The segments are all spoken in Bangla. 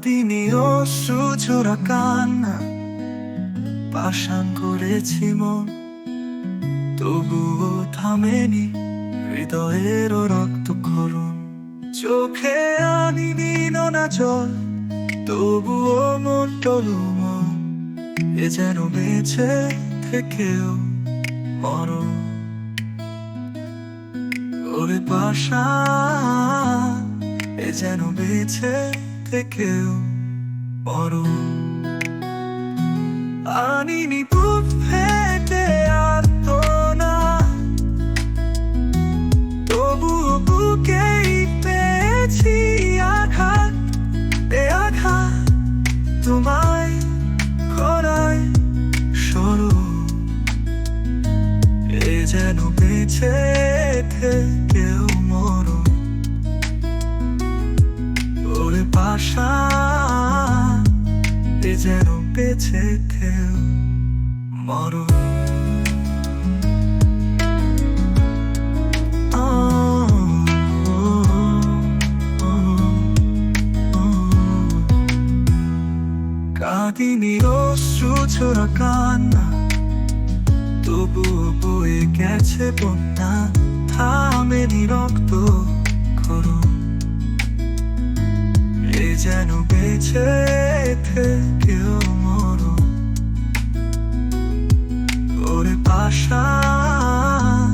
কাঁদিনি অশ্রু ঝরা কান্না, পাষাণ করেছি মন, তবুও থামেনি হৃদয়ের রক্তক্ষরণ। চোখে আনিনি নোনা জল, তবুও মন টলমল, এ যেন বেঁচে থেকেও মরণ। ওরে পাষাণ, এ যেন বেঁচে থেকেও মরণ। আনিনি বুক ফেটে আর্তনা, তবুও বুকেই পেয়েছি আঘাত। এ আঘাত তোমায় করায় স্মরণ, এ যেন বেঁচে থেকেও মরণ। ওরে পাষাণ, এ যেন বেঁচে থেকেও মরণ। কাঁদিনি অশ্রু ঝরা কান্না, তবুও বয়ে গেছে বন্যা, থামেনি রক্ত ক্ষরণ, এ যেন বেঁচে থেকেও মরণ। ওরে পাষাণ,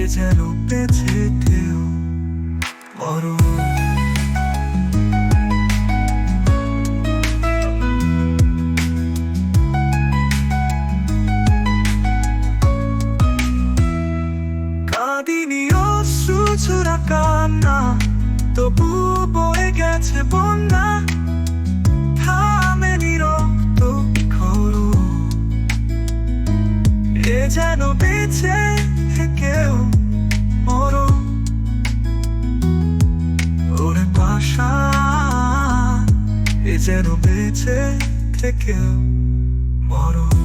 এ যেন বেঁচে থেকেও মরণ। কাঁদিনি অশ্রু ঝরা কান্না, তবু বয়ে গেছে বন্যা, থামেনি রক্ত ক্ষরণ, এ যেন বেঁচে থেকেও মরণ। ওরে পাষাণ, এ যেন বেঁচে থেকেও মরণ।